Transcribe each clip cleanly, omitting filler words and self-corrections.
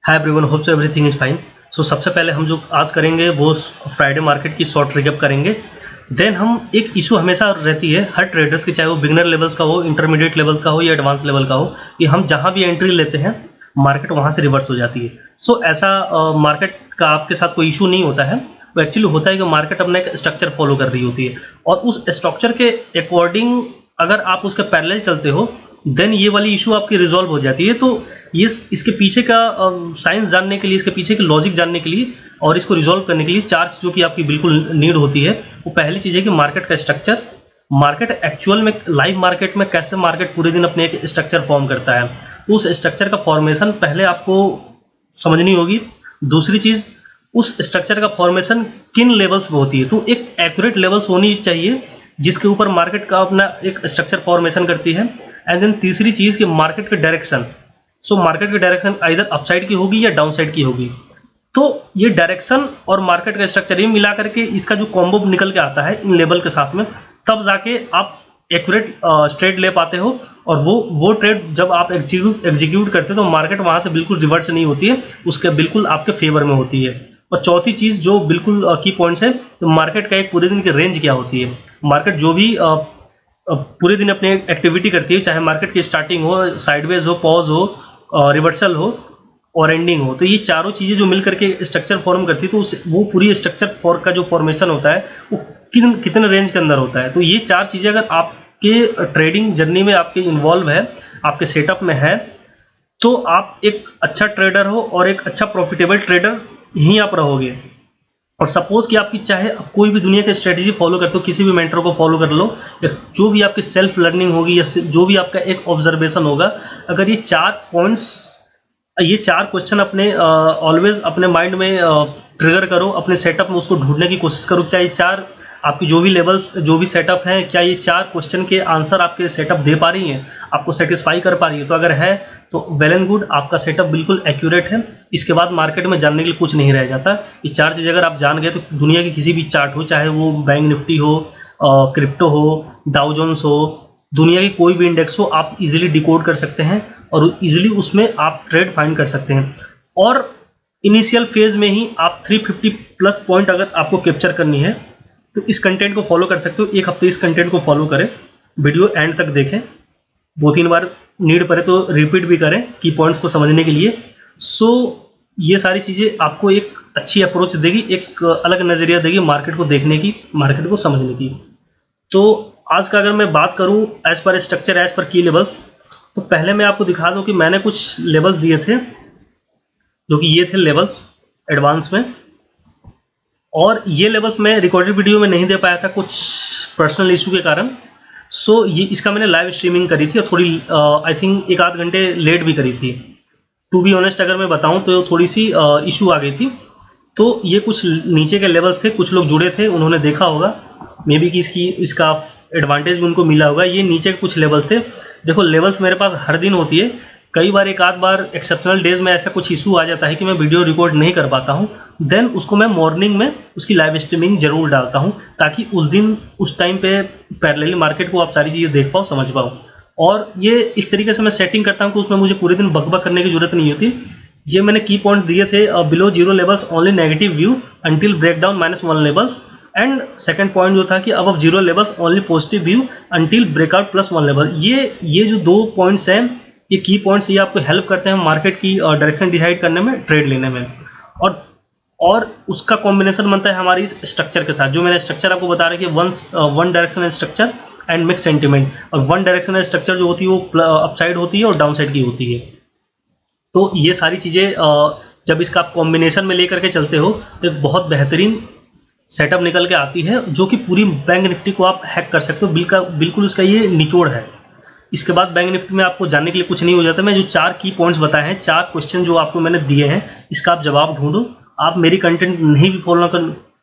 Hi everyone, hope so everything is fine. So सबसे पहले हम जो आज करेंगे वो फ्राइडे मार्केट की शॉर्ट रिकैप करेंगे। देन हम एक इशू हमेशा रहती है हर ट्रेडर्स की, चाहे वो बिगनर लेवल्स का हो, इंटरमीडिएट लेवल का हो या एडवांस लेवल का हो, कि हम जहाँ भी एंट्री लेते हैं मार्केट वहाँ से रिवर्स हो जाती है। सो ऐसा मार्केट का आपके साथ कोई इशू नहीं होता है। वो एक्चुअली होता है कि मार्केट अपना एक स्ट्रक्चर फॉलो कर रही होती है और उस स्ट्रक्चर के अकॉर्डिंग अगर आप उसके पैरेलल चलते हो देन ये वाली इशू आपकी रिजॉल्व हो जाती है। तो ये इसके पीछे का साइंस जानने के लिए, इसके पीछे की लॉजिक जानने के लिए और इसको रिजॉल्व करने के लिए चार चीज़ों की आपकी बिल्कुल नीड होती है। वो पहली चीज़ है कि मार्केट का स्ट्रक्चर, मार्केट एक्चुअल में लाइव मार्केट में कैसे मार्केट पूरे दिन अपने एक स्ट्रक्चर फॉर्म करता है, तो उस स्ट्रक्चर का फॉर्मेशन पहले आपको समझनी होगी। दूसरी चीज़, उस स्ट्रक्चर का फॉर्मेशन किन लेवल्स पे होती है, तो एक एक्यूरेट लेवल्स होनी चाहिए जिसके ऊपर मार्केट का अपना एक स्ट्रक्चर फॉर्मेशन करती है। एंड देन तीसरी चीज़ कि मार्केट की डायरेक्शन, सो मार्केट की डायरेक्शन आइदर अपसाइड की होगी या डाउन साइड की होगी। तो ये डायरेक्शन और मार्केट का स्ट्रक्चर ये मिला करके इसका जो कॉम्बो निकल के आता है इन लेवल के साथ में, तब जाके आप एक्यूरेट ट्रेड ले पाते हो। और वो ट्रेड जब आप एग्जीक्यूट करते हो तो मार्केट वहाँ से बिल्कुल रिवर्स नहीं होती है, उसके बिल्कुल आपके फेवर में होती है। और चौथी चीज़ जो बिल्कुल की पॉइंट्स है, तो मार्केट का एक पूरे दिन की रेंज क्या होती है। मार्केट जो भी पूरे दिन अपनी एक्टिविटी करती है, चाहे मार्केट की स्टार्टिंग हो, साइडवेज हो, पॉज हो, रिवर्सल हो और एंडिंग हो, तो ये चारों चीज़ें जो मिल करके स्ट्रक्चर फॉर्म करती है, तो वो पूरी स्ट्रक्चर का जो फॉर्मेशन होता है वो कितने रेंज के अंदर होता है। तो ये चार चीज़ें अगर आपके ट्रेडिंग जर्नी में आपके इन्वॉल्व है, आपके सेटअप में है, तो आप एक अच्छा ट्रेडर हो और एक अच्छा प्रॉफिटेबल ट्रेडर ही आप रहोगे। और सपोज कि आपकी चाहे आप कोई भी दुनिया की स्ट्रेटेजी फॉलो करते हो, किसी भी मेंटर को फॉलो कर लो, या जो भी आपकी सेल्फ लर्निंग होगी या जो भी आपका एक ऑब्जर्वेशन होगा, अगर ये चार पॉइंट्स, ये चार क्वेश्चन अपने ऑलवेज अपने माइंड में ट्रिगर करो, अपने सेटअप में उसको ढूंढने की कोशिश करो। क्या ये चार आपकी जो भी लेवल्स, जो भी सेटअप है, क्या ये चार क्वेश्चन के आंसर आपके सेटअप दे पा रही हैं, आपको सेटिस्फाई कर पा रही है? तो अगर है तो वेल एंड गुड, आपका सेटअप बिल्कुल एक्यूरेट है। इसके बाद मार्केट में जानने के लिए कुछ नहीं रह जाता। ये चार चीज़ अगर आप जान गए तो दुनिया की किसी भी चार्ट हो, चाहे वो बैंक निफ्टी हो, क्रिप्टो हो, डाउ जोन्स हो, दुनिया की कोई भी इंडेक्स हो, आप इजीली डिकोड कर सकते हैं और इजीली उसमें आप ट्रेड फाइंड कर सकते हैं। और इनिशियल फेज में ही आप 350 प्लस पॉइंट अगर आपको कैप्चर करनी है तो इस कंटेंट को फॉलो कर सकते हो। एक हफ्ते इस कंटेंट को फॉलो करें, वीडियो एंड तक देखें, 2-3 बार नीड पड़े तो रिपीट भी करें की पॉइंट्स को समझने के लिए। सो ये सारी चीज़ें आपको एक अच्छी अप्रोच देगी, एक अलग नज़रिया देगी मार्केट को देखने की, मार्केट को समझने की। तो आज का अगर मैं बात करूं as per structure, as per की लेवल्स, तो पहले मैं आपको दिखा दूं कि मैंने कुछ लेवल्स दिए थे, जो कि ये थे लेवल्स एडवांस में। और ये लेवल्स मैं रिकॉर्डेड वीडियो में नहीं दे पाया था कुछ पर्सनल इशू के कारण। सो ये इसका मैंने लाइव स्ट्रीमिंग करी थी और थोड़ी आई थिंक 1-8 घंटे लेट भी करी थी। टू बी ऑनेस्ट अगर मैं बताऊं तो थोड़ी सी इशू आ गई थी। तो ये कुछ नीचे के लेवल्स थे, कुछ लोग जुड़े थे, उन्होंने देखा होगा मे बी कि इसका एडवांटेज भी उनको मिला होगा। ये नीचे के कुछ लेवल्स थे। देखो लेवल्स मेरे पास हर दिन होती है, कई बार एक आध बार एक्सेप्शनल डेज में ऐसा कुछ इशू आ जाता है कि मैं वीडियो रिकॉर्ड नहीं कर पाता हूँ, देन उसको मैं मॉर्निंग में उसकी लाइव स्ट्रीमिंग जरूर डालता हूँ, ताकि उस दिन उस टाइम पे पैरेलली मार्केट को आप सारी चीज़ें देख पाओ, समझ पाओ। और ये इस तरीके से मैं सेटिंग करता हूँ कि उसमें मुझे पूरे दिन बकबक करने की जरूरत नहीं होती। ये मैंने की पॉइंट्स दिए थे, below zero levels only negative view until break down -1 levels, and second point जो था कि above zero levels only positive view until breakout +1 level. ये जो दो पॉइंट्स हैं, ये की पॉइंट्स, ये आपको हेल्प करते हैं मार्केट की डायरेक्शन डिसाइड करने में, ट्रेड लेने में। और उसका कॉम्बिनेशन बनता है हमारी इस स्ट्रक्चर के साथ, जो मैंने स्ट्रक्चर आपको बता रहा है कि one directional structure and mix sentiment. और वन डायरेक्शनल स्ट्रक्चर जो होती है वो अपसाइड होती है और डाउन साइड की होती है। तो ये सारी चीज़ें जब इसका आप कॉम्बिनेशन में लेकर के चलते हो तो एक बहुत बेहतरीन सेटअप निकल के आती है, जो कि पूरी बैंक निफ्टी को आप हैक कर सकते हो। बिल्कुल उसका ये निचोड़ है। इसके बाद बैंक निफ्टी में आपको जानने के लिए कुछ नहीं हो जाता। मैं जो चार की पॉइंट्स बताए हैं, चार क्वेश्चन जो आपको मैंने दिए हैं, इसका आप जवाब ढूंढो। आप मेरी कंटेंट नहीं भी फॉलो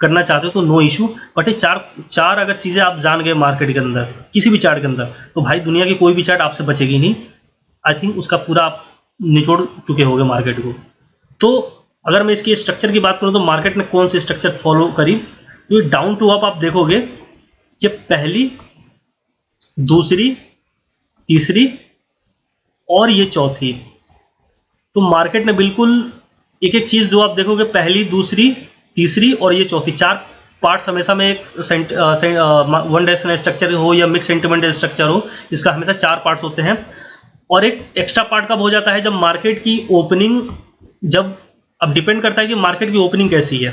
करना चाहते हो तो नो इशू, बट ये चार अगर चीज़ें आप जान गए मार्केट के अंदर, किसी भी चार्ट के अंदर, तो भाई दुनिया की कोई भी चार्ट आपसे बचेगी नहीं। आई थिंक उसका पूरा आप निचोड़ चुके होंगे मार्केट को। तो अगर मैं इसकी स्ट्रक्चर की बात करूं तो मार्केट ने कौन सी स्ट्रक्चर फॉलो करी, तो ये डाउन टू अप आप देखोगे, ये पहली, दूसरी, तीसरी और ये चौथी। तो मार्केट ने बिल्कुल एक एक चीज़ जो आप देखोगे, पहली, दूसरी, तीसरी और ये चौथी, 4 पार्ट्स हमेशा में एक वन डायरेक्शनल स्ट्रक्चर हो या मिक्स सेंटिमेंटल स्ट्रक्चर हो, इसका हमेशा 4 पार्ट्स होते हैं। और एक एक्स्ट्रा पार्ट कब हो जाता है, जब मार्केट की ओपनिंग, जब अब डिपेंड करता है कि मार्केट की ओपनिंग कैसी है।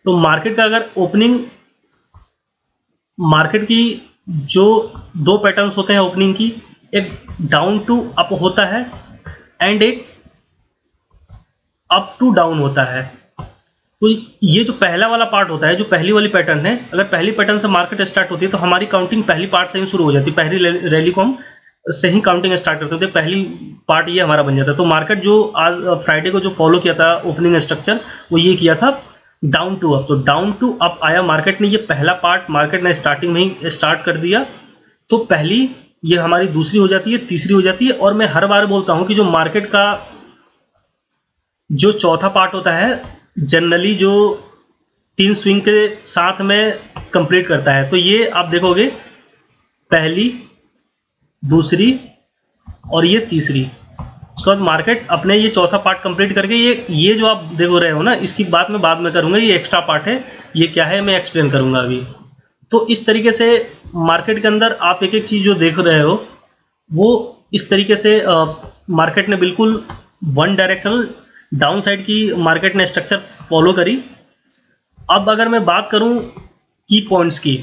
तो मार्केट का अगर ओपनिंग, मार्केट की जो 2 पैटर्न्स होते हैं ओपनिंग की, एक डाउन टू अप होता है एंड एक अप टू डाउन होता है। तो ये जो पहला वाला पार्ट होता है, जो पहली वाली पैटर्न है, अगर पहली पैटर्न से मार्केट स्टार्ट होती है तो हमारी काउंटिंग पहली पार्ट से ही शुरू हो जाती है, पहली रैली को हम से ही काउंटिंग स्टार्ट करते थे, पहली पार्ट ये हमारा बन जाता है। तो मार्केट जो आज फ्राइडे को जो फॉलो किया था ओपनिंग स्ट्रक्चर, वो ये किया था डाउन टू अप। तो डाउन टू अप आया मार्केट ने, ये पहला पार्ट मार्केट ने स्टार्टिंग में ही स्टार्ट कर दिया। तो पहली ये हमारी दूसरी हो जाती है, तीसरी हो जाती है। और मैं हर बार बोलता हूँ कि जो मार्केट का जो चौथा पार्ट होता है, जनरली जो 3 स्विंग के साथ में कंप्लीट करता है। तो ये आप देखोगे, पहली, दूसरी और ये तीसरी, उसके बाद मार्केट अपने ये चौथा पार्ट कंप्लीट करके ये जो आप देख रहे हो ना, इसकी बात मैं बाद में करूँगा, ये एक्स्ट्रा पार्ट है, ये क्या है मैं एक्सप्लेन करूँगा अभी। तो इस तरीके से मार्केट के अंदर आप एक एक चीज़ जो देख रहे हो, वो इस तरीके से मार्केट ने बिल्कुल वन डायरेक्शनल डाउन साइड की मार्केट ने स्ट्रक्चर फॉलो करी। अब अगर मैं बात करूं की पॉइंट्स की,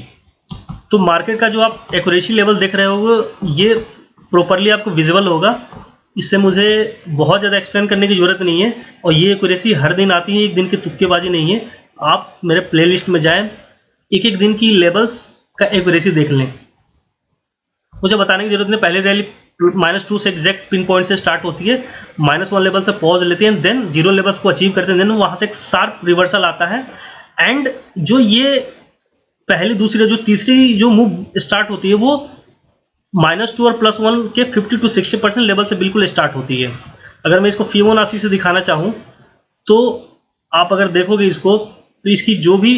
तो मार्केट का जो आप एक्यूरेसी लेवल देख रहे हो, ये प्रॉपरली आपको विजिबल होगा, इससे मुझे बहुत ज़्यादा एक्सप्लेन करने की ज़रूरत नहीं है। और ये एक्यूरेसी हर दिन आती है, एक दिन की तुक्केबाजी नहीं है। आप मेरे प्लेलिस्ट में जाएं, एक एक दिन की लेवल्स का एक्यूरेसी देख लें, मुझे बताने की जरूरत नहीं। पहले रैली -2 से एग्जैक्ट पिन पॉइंट से स्टार्ट होती है, -1 लेवल से पॉज लेते हैं, देन 0 लेवल्स को अचीव करते हैं, देन वहाँ से एक शार्प रिवर्सल आता है। एंड जो ये पहली, दूसरी, जो तीसरी जो मूव स्टार्ट होती है, वो -2 और +1 के 50 to 60% लेवल से बिल्कुल स्टार्ट होती है। अगर मैं इसको फिबोनाची से दिखाना चाहूँ, तो आप अगर देखोगे इसको, तो इसकी जो भी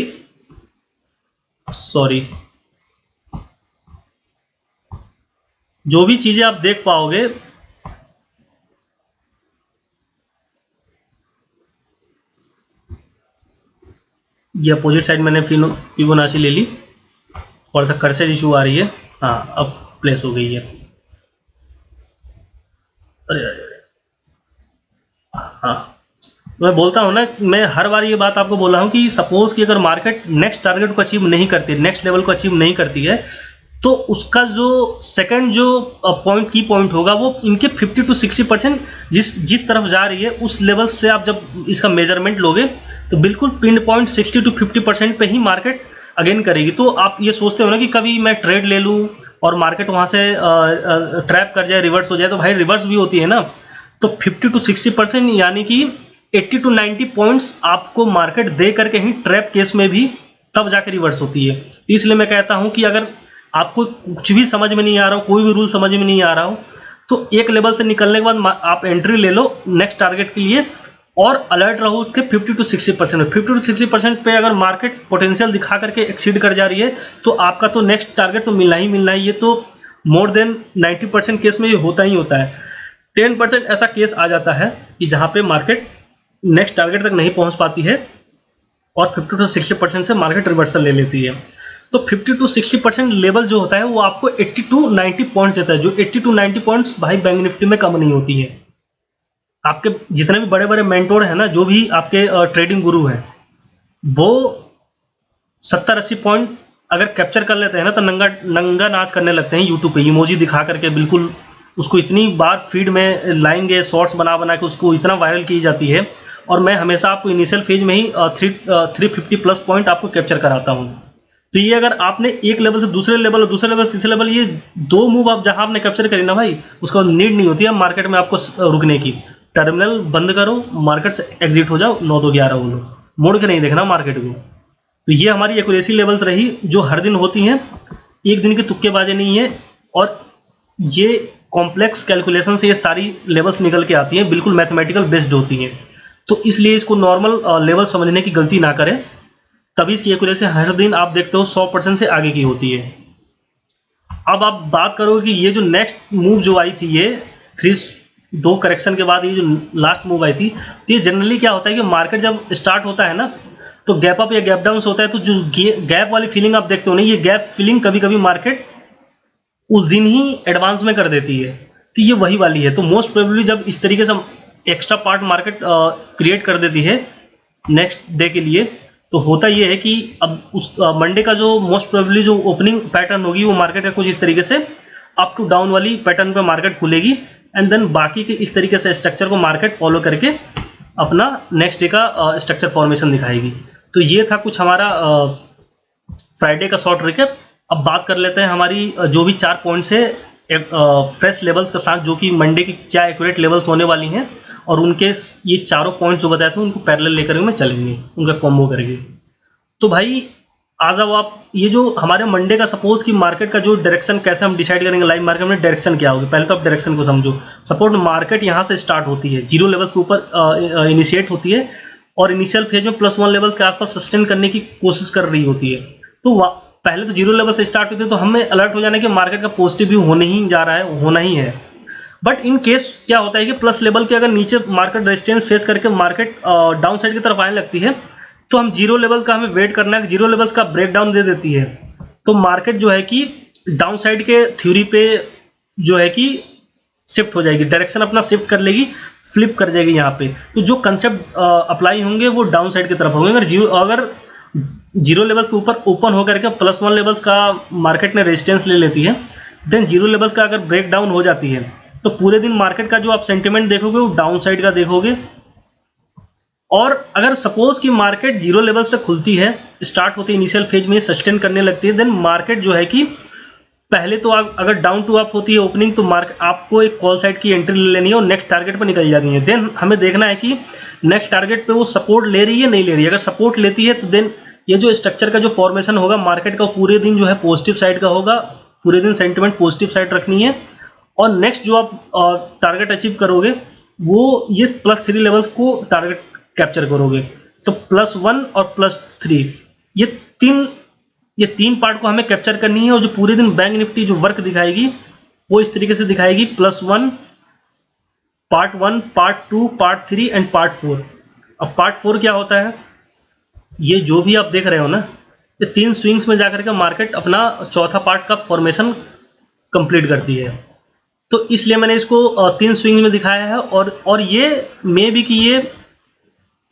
जो भी चीज़ें आप देख पाओगे, ये अपोजिट साइड मैंने फिबोनाची ले ली, थोड़ा सा कर्सर इशू आ रही है, हाँ अब प्लेस हो गई है। अरे हाँ, मैं बोलता हूँ ना, मैं हर बार ये बात आपको बोल रहा हूँ कि सपोज कि अगर मार्केट नेक्स्ट टारगेट को अचीव नहीं करती, नेक्स्ट लेवल को अचीव नहीं करती है, तो उसका जो सेकंड जो पॉइंट की पॉइंट होगा, वो इनके 50 to 60% जिस तरफ जा रही है, उस लेवल से आप जब इसका मेजरमेंट लोगे, तो बिल्कुल पिन पॉइंट 60 to 50% पे ही मार्केट अगेन करेगी। तो आप ये सोचते हो ना कि कभी मैं ट्रेड ले लूँ और मार्केट वहाँ से ट्रैप कर जाए, रिवर्स हो जाए, तो भाई रिवर्स भी होती है ना। तो 50 to 60% यानी कि 80 to 90 पॉइंट्स आपको मार्केट दे करके ही ट्रैप केस में भी तब जाकर रिवर्स होती है। इसलिए मैं कहता हूँ कि अगर आपको कुछ भी समझ में नहीं आ रहा हो, कोई भी रूल समझ में नहीं आ रहा हो, तो एक लेवल से निकलने के बाद आप एंट्री ले लो नेक्स्ट टारगेट के लिए, और अलर्ट रहो उसके 50 to 60%। 50 to 60% पे अगर मार्केट पोटेंशियल दिखा करके एक्सीड कर जा रही है, तो आपका तो नेक्स्ट टारगेट तो मिलना ही मिलना है। ये तो मोर देन 90% केस में ये होता ही होता है। 10% ऐसा केस आ जाता है कि जहाँ पे मार्केट नेक्स्ट टारगेट तक नहीं पहुँच पाती है, और 50 to 60% से मार्केट रिवर्सल ले लेती है। तो 50 to 60% लेवल जो होता है, वो आपको 80 to 90 पॉइंट्स देता है, जो 80 to 90 पॉइंट्स भाई बैंक निफ्टी में कम नहीं होती है। आपके जितने भी बड़े बड़े मेंटोर हैं ना, जो भी आपके ट्रेडिंग गुरु हैं, वो 70-80 पॉइंट अगर कैप्चर कर लेते हैं ना, तो नंगा नाच करने लगते हैं यूट्यूब पे, इमोजी दिखा करके। बिल्कुल उसको इतनी बार फीड में लाएंगे, शॉर्ट्स बना बना के उसको इतना वायरल की जाती है। और मैं हमेशा आपको इनिशियल फेज में ही 350+ पॉइंट आपको कैप्चर कराता हूँ। तो ये अगर आपने एक लेवल से दूसरे लेवल और दूसरे लेवल से तीसरे लेवल, ये 2 मूव आप जहाँ आपने कैप्चर करी ना भाई, उसका नीड नहीं होती है मार्केट में आपको रुकने की। टर्मिनल बंद करो, मार्केट से एग्जिट हो जाओ, 9-2-11 बोलो, मोड़ के नहीं देखना मार्केट को। तो ये हमारी एक्यूरेसी लेवल्स रही, जो हर दिन होती हैं, एक दिन की तुक्केबाजी नहीं है। और ये कॉम्प्लेक्स कैलकुलेशन से ये सारी लेवल्स निकल के आती हैं, बिल्कुल मैथमेटिकल बेस्ड होती हैं। तो इसलिए इसको नॉर्मल लेवल समझने की गलती ना करें, तभी इसकी एक्यूरेसी हर दिन आप देखते हो 100% से आगे की होती है। अब आप बात करो कि ये जो नेक्स्ट मूव जो आई थी, ये दो करेक्शन के बाद ये जो लास्ट मूव आई थी, तो ये जनरली क्या होता है कि मार्केट जब स्टार्ट होता है ना, तो गैप अप या गैप डाउन होता है, तो जो गैप वाली फीलिंग आप देखते हो ना, ये गैप फीलिंग कभी कभी मार्केट उस दिन ही एडवांस में कर देती है, तो ये वही वाली है। तो मोस्ट प्रोबेबली जब इस तरीके से एक्स्ट्रा पार्ट मार्केट क्रिएट कर देती है नेक्स्ट डे के लिए, तो होता ये है कि अब उस मंडे का जो मोस्ट प्रोबेबली जो ओपनिंग पैटर्न होगी वो मार्केट का कुछ इस तरीके से अप टू डाउन वाली पैटर्न पे मार्केट खुलेगी, एंड देन बाकी के इस तरीके से स्ट्रक्चर को मार्केट फॉलो करके अपना नेक्स्ट डे का स्ट्रक्चर फॉर्मेशन दिखाएगी। तो ये था कुछ हमारा फ्राइडे का शॉर्ट रिकैप। अब बात कर लेते हैं हमारी जो भी 4 पॉइंट्स है फ्रेश लेवल्स के साथ, जो कि मंडे की क्या एक्यूरेट लेवल्स होने वाली हैं, और उनके ये चारों पॉइंट जो बताए थे उनको पैरेलल लेकर में चलेंगे, उनका कॉम्बो करेंगे। तो भाई आ जाओ आप, ये जो हमारे मंडे का सपोज कि मार्केट का जो डायरेक्शन कैसे हम डिसाइड करेंगे, लाइव मार्केट में डायरेक्शन क्या होगी। पहले तो आप डायरेक्शन को समझो। सपोज मार्केट यहाँ से स्टार्ट होती है, जीरो लेवल्स के ऊपर इनिशिएट होती है, और इनिशियल फेज में +1 लेवल्स के आसपास सस्टेन करने की कोशिश कर रही होती है। तो पहले तो जीरो लेवल से स्टार्ट होती है, तो हमें अलर्ट हो जाना कि मार्केट का पॉजिटिव व्यू होने ही जा रहा है, होना ही है। बट इन केस क्या होता है कि प्लस लेवल के अगर नीचे मार्केट रेजिस्टेंस फेस करके मार्केट डाउन साइड की तरफ आने लगती है, तो हम जीरो लेवल का हमें वेट करना है कि जीरो लेवल्स का ब्रेकडाउन दे देती है, तो मार्केट जो है कि डाउन साइड के थ्योरी पे जो है कि शिफ्ट हो जाएगी, डायरेक्शन अपना शिफ्ट कर लेगी, फ्लिप कर जाएगी यहाँ पे। तो जो कंसेप्ट अप्लाई होंगे वो डाउन साइड की तरफ होंगे। अगर जीरो लेवल्स के ऊपर ओपन होकर के +1 लेवल्स का मार्केट ने रेजिस्टेंस ले लेती है, देन जीरो लेवल्स का अगर ब्रेक डाउन हो जाती है, तो पूरे दिन मार्केट का जो आप सेंटिमेंट देखोगे वो डाउन साइड का देखोगे। और अगर सपोज कि मार्केट जीरो लेवल से खुलती है, स्टार्ट होती है इनिशियल फेज में सस्टेन करने लगती है, देन मार्केट जो है कि पहले तो अगर डाउन टू अप होती है ओपनिंग, तो मार्केट आपको एक कॉल साइड की एंट्री ले लेनी है और नेक्स्ट टारगेट पर निकल जानी है। देन हमें देखना है कि नेक्स्ट टारगेट पे वो सपोर्ट ले रही है नहीं ले रही है। अगर सपोर्ट लेती है तो देन ये जो स्ट्रक्चर का जो फॉर्मेशन होगा मार्केट का पूरे दिन जो है पॉजिटिव साइड का होगा, पूरे दिन सेंटिमेंट पॉजिटिव साइड रखनी है। और नेक्स्ट जो आप टारगेट अचीव करोगे वो ये +3 लेवल्स को टारगेट कैप्चर करोगे। तो +1 और +3 ये तीन पार्ट को हमें कैप्चर करनी है, और जो पूरे दिन बैंक निफ्टी जो वर्क दिखाएगी वो इस तरीके से दिखाएगी: +1, part 1, part 2, part 3 and part 4। अब पार्ट 4 क्या होता है, ये जो भी आप देख रहे हो ना, ये 3 स्विंग्स में जाकर के मार्केट अपना चौथा पार्ट का फॉर्मेशन कंप्लीट करती है। तो इसलिए मैंने इसको 3 स्विंग में दिखाया है, और ये मे भी कि ये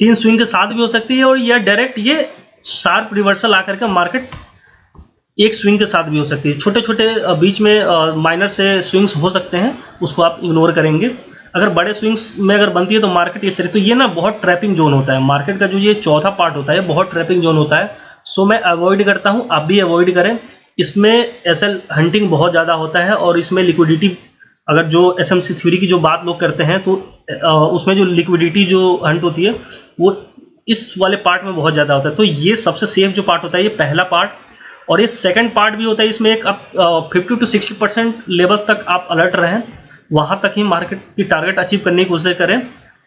3 स्विंग के साथ भी हो सकती है, और या डायरेक्ट ये शार्प रिवर्सल आकर के मार्केट एक स्विंग के साथ भी हो सकती है। छोटे छोटे बीच में माइनर से स्विंग्स हो सकते हैं, उसको आप इग्नोर करेंगे। अगर बड़े स्विंग्स में अगर बनती है तो मार्केट इस तरह, तो ये ना बहुत ट्रैपिंग जोन होता है मार्केट का, जो ये चौथा पार्ट होता है बहुत ट्रैपिंग जोन होता है। सो मैं अवॉइड करता हूँ, आप भी अवॉइड करें। इसमें एसएल हंटिंग बहुत ज़्यादा होता है, और इसमें लिक्विडिटी, अगर जो एसएमसी थ्योरी की जो बात लोग करते हैं तो उसमें जो लिक्विडिटी जो हंट होती है वो इस वाले पार्ट में बहुत ज़्यादा होता है। तो ये सबसे सेफ जो पार्ट होता है ये पहला पार्ट, और ये सेकंड पार्ट भी होता है। इसमें एक आप 50 to 60% लेवल तक आप अलर्ट रहें, वहाँ तक ही मार्केट की टारगेट अचीव करने की कोशिश करें,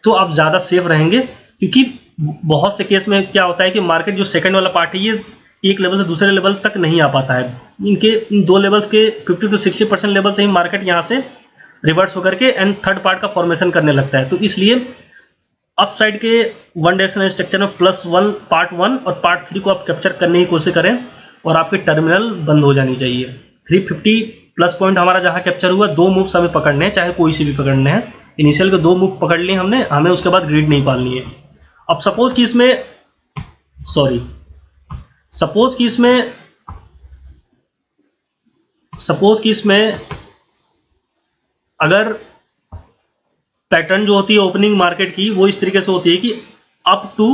तो आप ज़्यादा सेफ रहेंगे। क्योंकि बहुत से केस में क्या होता है कि मार्केट जो सेकंड वाला पार्ट है ये एक लेवल से दूसरे लेवल तक नहीं आ पाता है। इन दो लेवल्स के 50 to 60% लेवल से ही मार्केट यहाँ से रिवर्स होकर के एंड थर्ड पार्ट का फॉर्मेशन करने लगता है। तो इसलिए अप साइड के वन डायरेक्शनल स्ट्रक्चर में +1 पार्ट 1 और पार्ट 3 को आप कैप्चर करने की कोशिश करें, और आपकी टर्मिनल बंद हो जानी चाहिए। 350 प्लस पॉइंट हमारा जहाँ कैप्चर हुआ, 2 मूव्स हमें पकड़ने हैं, चाहे कोई से भी पकड़ने हैं। इनिशियल के 2 मूव पकड़ लिए हमने, हमें उसके बाद ग्रिड नहीं पालनी है। अब सपोज कि इसमें अगर पैटर्न जो होती है ओपनिंग मार्केट की वो इस तरीके से होती है कि अप टू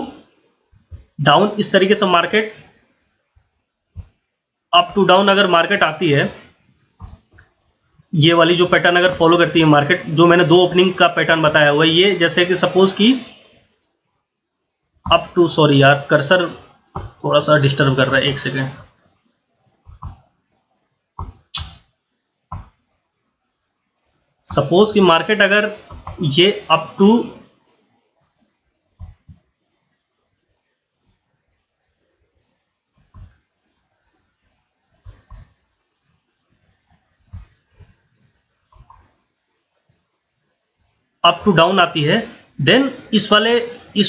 डाउन, इस तरीके से मार्केट अप टू डाउन अगर मार्केट आती है, ये वाली जो पैटर्न अगर फॉलो करती है मार्केट, जो मैंने 2 ओपनिंग का पैटर्न बताया हुआ है, ये जैसे कि सपोज कि अप टू, सॉरी यार कर्सर थोड़ा सा डिस्टर्ब कर रहा है, 1 सेकेंड। सपोज कि मार्केट अगर ये up to up to down आती है, देन इस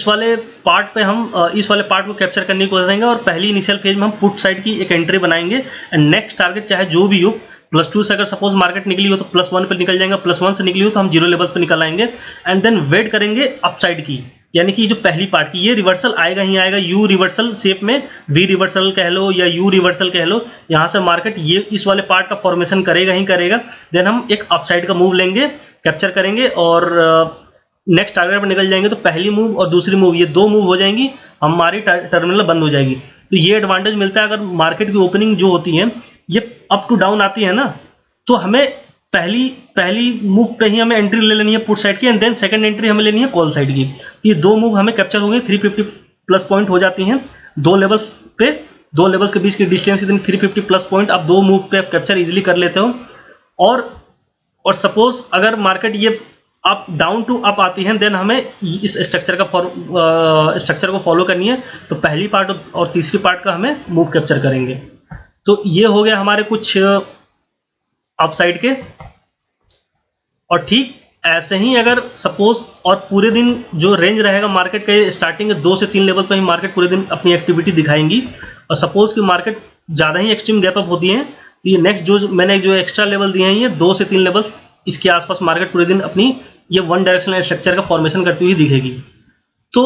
वाले पार्ट पे हम इस वाले पार्ट को कैप्चर करने की कोशिश करेंगे और पहली इनिशियल फेज में हम पुट साइड की एक एंट्री बनाएंगे एंड नेक्स्ट टारगेट चाहे जो भी हो, +2 से अगर सपोज मार्केट निकली हो तो +1 पे निकल जाएंगे, +1 से निकली हो तो हम 0 लेवल पे निकल आएंगे एंड देन वेट करेंगे अपसाइड की, यानी कि जो पहली पार्ट की ये रिवर्सल आएगा ही आएगा, यू रिवर्सल शेप में, वी रिवर्सल कह लो या यू रिवर्सल कह लो, यहाँ से मार्केट ये इस वाले पार्ट का फॉर्मेशन करेगा ही करेगा। देन हम एक अपसाइड का मूव लेंगे, कैप्चर करेंगे और नेक्स्ट टारगेट पर निकल जाएंगे। तो पहली मूव और दूसरी मूव ये 2 मूव हो जाएंगी, हमारी टर्मिनल बंद हो जाएगी। तो ये एडवांटेज मिलता है अगर मार्केट की ओपनिंग जो होती है ये अप टू डाउन आती है ना, तो हमें पहली मूव पे ही हमें एंट्री ले लेनी है पुट साइड की एंड देन सेकंड एंट्री हमें लेनी है कॉल साइड की। ये 2 मूव हमें कैप्चर होंगे, 350 प्लस पॉइंट हो जाती हैं 2 लेवल्स पे, 2 लेवल्स के बीच की डिस्टेंस इतनी 350 प्लस पॉइंट आप 2 मूव पे आप कैप्चर इजीली कर लेते हो। और सपोज अगर मार्केट ये अप डाउन टू अप आती है देन हमें इस स्ट्रक्चर को फॉलो करनी है। तो पहली पार्ट और तीसरी पार्ट का हमें मूव कैप्चर करेंगे। तो ये हो गया हमारे कुछ अपसाइड के। और ठीक ऐसे ही अगर सपोज और पूरे दिन जो रेंज रहेगा मार्केट के स्टार्टिंग के 2 से 3 लेवल पर ही मार्केट पूरे दिन अपनी एक्टिविटी दिखाएंगी और सपोज कि मार्केट ज़्यादा ही एक्सट्रीम गैप अप होती है तो ये नेक्स्ट जो मैंने जो एक्स्ट्रा लेवल दिए हैं ये 2 से 3 लेवल इसके आसपास मार्केट पूरे दिन अपनी ये वन डायरेक्शनल स्ट्रक्चर का फॉर्मेशन करती हुई दिखेगी। तो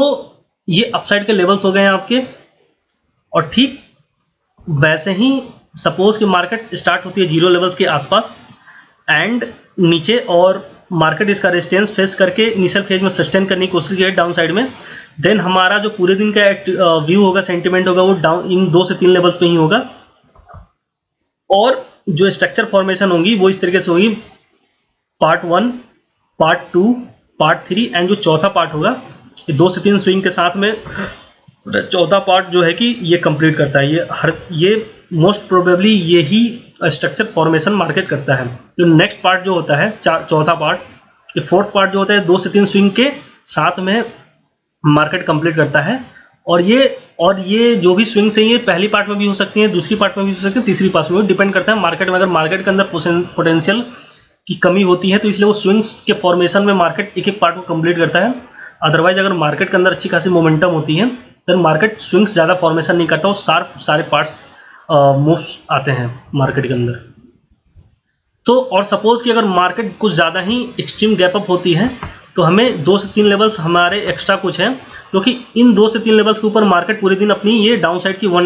ये अपसाइड के लेवल्स हो गए हैं आपके। और ठीक वैसे ही सपोज कि मार्केट स्टार्ट होती है 0 लेवल्स के आसपास एंड नीचे और मार्केट इसका रेजिस्टेंस फेस करके इनिशियल फेज में सस्टेन करने की कोशिश की है डाउन साइड में, देन हमारा जो पूरे दिन का व्यू होगा, सेंटिमेंट होगा, वो डाउन इन 2 से 3 लेवल्स पे ही होगा। और जो स्ट्रक्चर फॉर्मेशन होंगी वो इस तरीके से होगी, पार्ट 1, पार्ट 2, पार्ट 3 एंड जो चौथा पार्ट होगा ये 2 से 3 स्विंग के साथ में चौथा पार्ट जो है कि ये कंप्लीट करता है। ये मोस्ट प्रोबेबली यही स्ट्रक्चर फॉर्मेशन मार्केट करता है। जो नेक्स्ट पार्ट जो होता है चौथा पार्ट, ये फोर्थ पार्ट जो होता है 2 से 3 स्विंग के साथ में मार्केट कंप्लीट करता है। और ये जो भी स्विंग्स हैं ये पहली पार्ट में भी हो सकती हैं, दूसरी पार्ट में भी हो सकती है, तीसरी पार्ट में भी डिपेंड करता है मार्केट में। अगर मार्केट के अंदर पोटेंशियल की कमी होती है तो इसलिए वो स्विंग्स के फॉर्मेशन में मार्केट एक पार्ट को कंप्लीट करता है। अदरवाइज अगर मार्केट के अंदर अच्छी खासी मोमेंटम होती है तो मार्केट स्विंग्स ज़्यादा फॉर्मेशन नहीं करता, वो सारे पार्ट्स मूव्स आते हैं मार्केट के अंदर। तो और सपोज कि अगर मार्केट कुछ ज़्यादा ही एक्सट्रीम गैप अप होती है तो हमें 2 से 3 लेवल्स हमारे एक्स्ट्रा कुछ हैं, क्योंकि इन 2 से 3 लेवल्स के ऊपर मार्केट पूरे दिन अपनी ये डाउन साइड की वन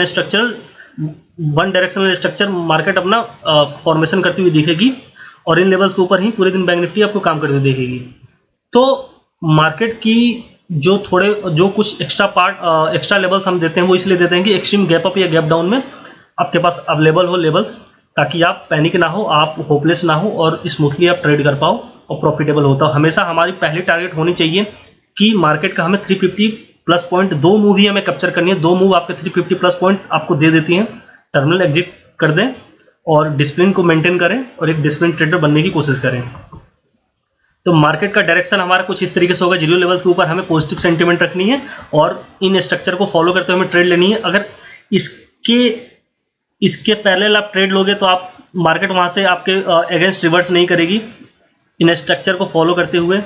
डायरेक्शनल स्ट्रक्चर मार्केट अपना फॉर्मेशन करती हुई दिखेगी और इन लेवल्स के ऊपर ही पूरे दिन बैंक निफ्टी आपको काम करते हुए देखेगी। तो मार्केट की जो कुछ एक्स्ट्रा लेवल्स हम देते हैं वो इसलिए देते हैं कि एक्सट्रीम गैप अप या गैप डाउन में आपके पास अवेलेबल हो लेवल्स, ताकि आप पैनिक ना हो, आप होपलेस ना हो और स्मूथली आप ट्रेड कर पाओ और प्रॉफिटेबल होता हो। हमेशा हमारी पहली टारगेट होनी चाहिए कि मार्केट का हमें 350 प्लस पॉइंट 2 मूव ही हमें कैप्चर करनी है। 2 मूव आपके 350 प्लस पॉइंट आपको दे देती हैं, टर्मिनल एग्जिट कर दें और डिसिप्लिन को मेंटेन करें और एक डिसिप्लिन ट्रेडर बनने की कोशिश करें। तो मार्केट का डायरेक्शन हमारा कुछ इस तरीके से होगा, 0 लेवल्स के ऊपर हमें पॉजिटिव सेंटीमेंट रखनी है और इन स्ट्रक्चर को फॉलो करते हुए हमें ट्रेड लेनी है। अगर इसके पैरेलल आप ट्रेड लोगे तो आप मार्केट वहाँ से आपके अगेंस्ट रिवर्स नहीं करेगी इन स्ट्रक्चर को फॉलो करते हुए।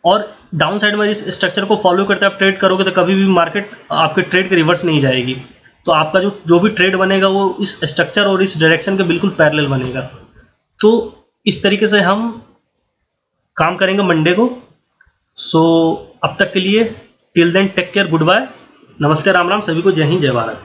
और डाउन साइड में इस स्ट्रक्चर को फॉलो करते आप ट्रेड करोगे तो कभी भी मार्केट आपके ट्रेड के रिवर्स नहीं जाएगी। तो आपका जो भी ट्रेड बनेगा वो इस स्ट्रक्चर और इस डायरेक्शन के बिल्कुल पैरेलल बनेगा। तो इस तरीके से हम काम करेंगे मंडे को। सो अब तक के लिए till then take care, goodbye, नमस्ते, राम राम, सभी को जय हिंद, जय भारत।